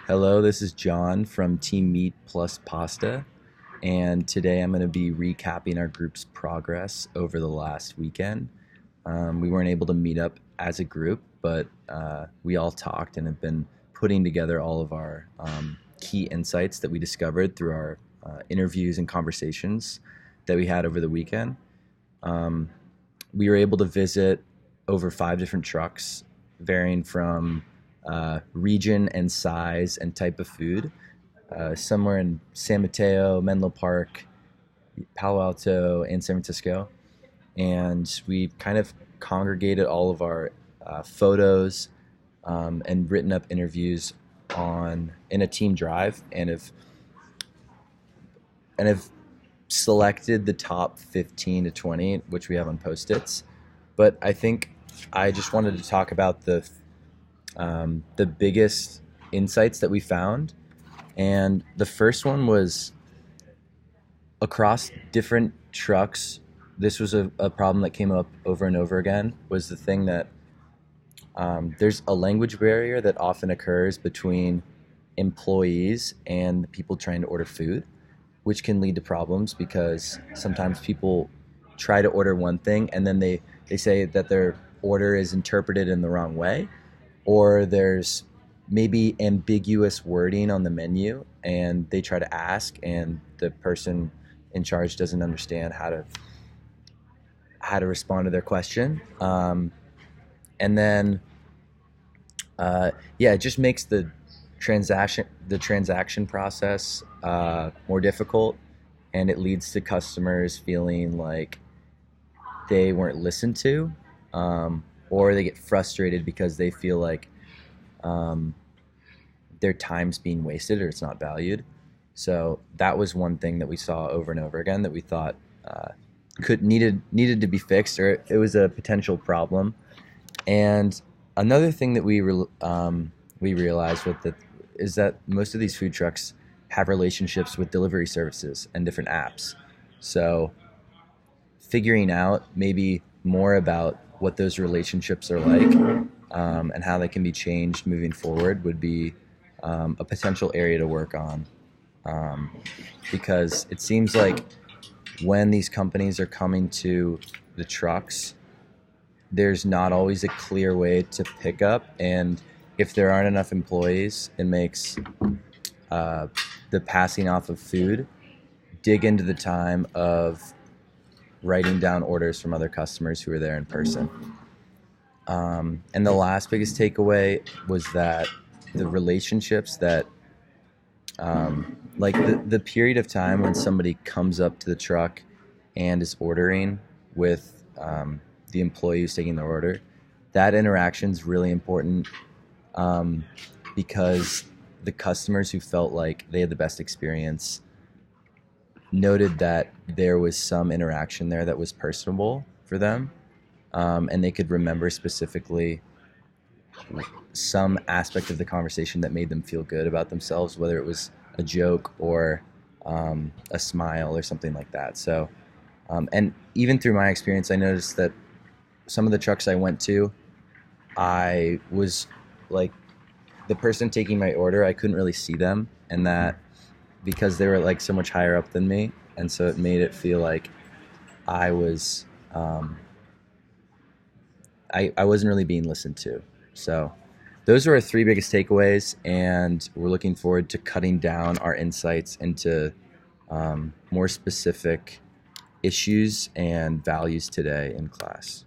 Hello, this is John from Team Meat Plus Pasta, and today I'm going to be recapping our group's progress over the last weekend. We weren't able to meet up as a group, but we all talked and have been putting together all of our key insights that we discovered through our interviews and conversations that we had over the weekend. We were able to visit over 5 different trucks, varying from region and size and type of food. Somewhere in San Mateo, Menlo Park, Palo Alto, and San Francisco. And we kind of congregated all of our photos and written up interviews in a team drive, and have selected the top 15 to 20, which we have on Post-its. But I think I just wanted to talk about the biggest insights that we found. And the first one was across different trucks. This was a problem that came up over and over again, was the thing that there's a language barrier that often occurs between employees and the people trying to order food, which can lead to problems because sometimes people try to order one thing and then they say that their order is interpreted in the wrong way, or there's maybe ambiguous wording on the menu and they try to ask and the person in charge doesn't understand how to respond to their question. And then it just makes the transaction process more difficult, and it leads to customers feeling like they weren't listened to, or they get frustrated because they feel like their time's being wasted or it's not valued. So that was one thing that we saw over and over again that we thought needed to be fixed, or it was a potential problem. And another thing that we realized is that most of these food trucks have relationships with delivery services and different apps. So figuring out maybe more about what those relationships are like and how they can be changed moving forward would be a potential area to work on, because it seems like when these companies are coming to the trucks, there's not always a clear way to pick up, and if there aren't enough employees, it makes the passing off of food dig into the time of writing down orders from other customers who are there in person. And the last biggest takeaway was that the relationships that like the period of time when somebody comes up to the truck and is ordering with the employee who's taking their order, that interaction is really important, because the customers who felt like they had the best experience noted that there was some interaction there that was personable for them, and they could remember specifically some aspect of the conversation that made them feel good about themselves, whether it was a joke or a smile or something like that. So, and even through my experience, I noticed that some of the trucks I went to, I was like, the person taking my order, I couldn't really see them, and that because they were like so much higher up than me, and so it made it feel like I was I wasn't really being listened to. So those are our 3 biggest takeaways, and we're looking forward to cutting down our insights into more specific issues and values today in class.